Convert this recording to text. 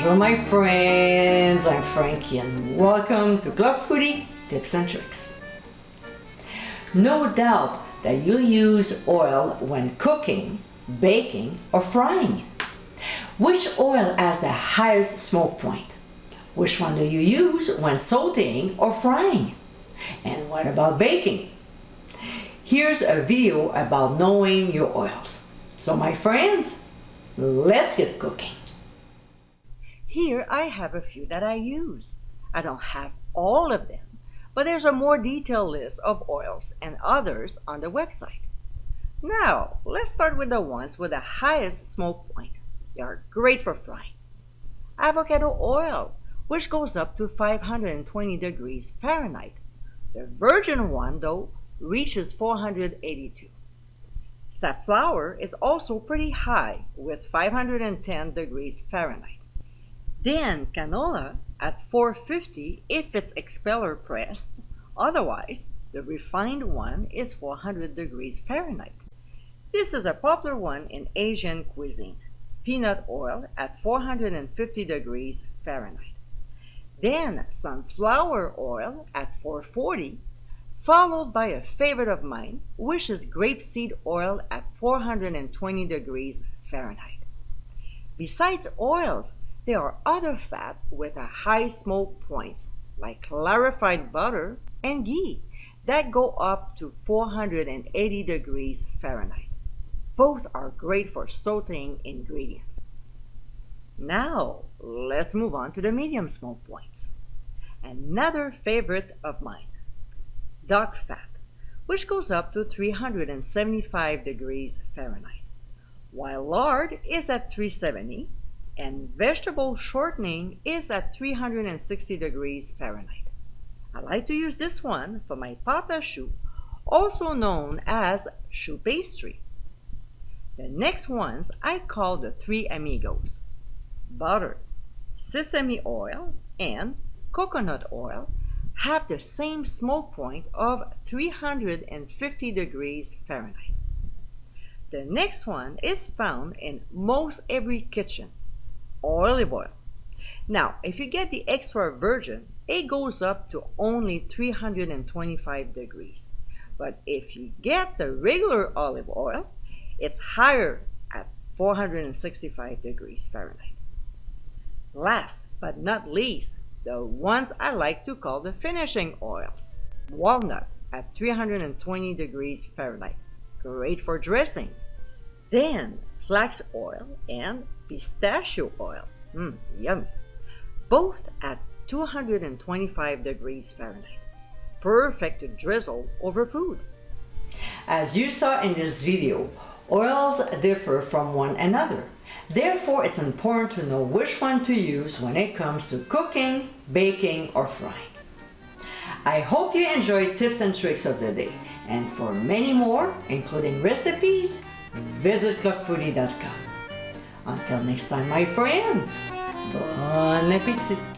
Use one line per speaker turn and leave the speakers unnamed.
Bonjour my friends, I'm Frankie and welcome to Club Foodie Tips and Tricks. No doubt that you use oil when cooking, baking or frying. Which oil has the highest smoke point? Which one do you use when sauteing or frying? And what about baking? Here's a video about knowing your oils. So my friends, let's get cooking.
Here I have a few that I use. I don't have all of them, but there's a more detailed list of oils and others on the website. Now, let's start with the ones with the highest smoke point. They are great for frying. Avocado oil, which goes up to 520 degrees Fahrenheit. The virgin one, though, reaches 482. Safflower is also pretty high with 510 degrees Fahrenheit. Then canola at 450 if it's expeller pressed. Otherwise, the refined one is 400 degrees Fahrenheit. This is a popular one in Asian cuisine. Peanut oil at 450 degrees Fahrenheit. Then sunflower oil at 440, followed by a favorite of mine, which is grapeseed oil at 420 degrees Fahrenheit. Besides oils, there are other fats with a high smoke points, like clarified butter and ghee, that go up to 480 degrees Fahrenheit. Both are great for sauteing ingredients. Now, let's move on to the medium smoke points. Another favorite of mine, duck fat, which goes up to 375 degrees Fahrenheit, while lard is at 370 and vegetable shortening is at 360 degrees Fahrenheit. I like to use this one for my pata choux, also known as choux pastry. The next ones I call the three amigos. Butter, sesame oil, and coconut oil have the same smoke point of 350 degrees Fahrenheit. The next one is found in most every kitchen. Olive oil. Now, if you get the extra virgin, it goes up to only 325 degrees. But if you get the regular olive oil, it's higher at 465 degrees Fahrenheit. Last but not least, the ones I like to call the finishing oils. Walnut at 320 degrees Fahrenheit. Great for dressing. Then flax oil and pistachio oil. Yummy. Both at 225 degrees Fahrenheit. Perfect to drizzle over food.
As you saw in this video, oils differ from one another. Therefore, it's important to know which one to use when it comes to cooking, baking, or frying. I hope you enjoyed tips and tricks of the day. And for many more, including recipes, visit clubfoodie.com. Until next time, my friends, bon appétit!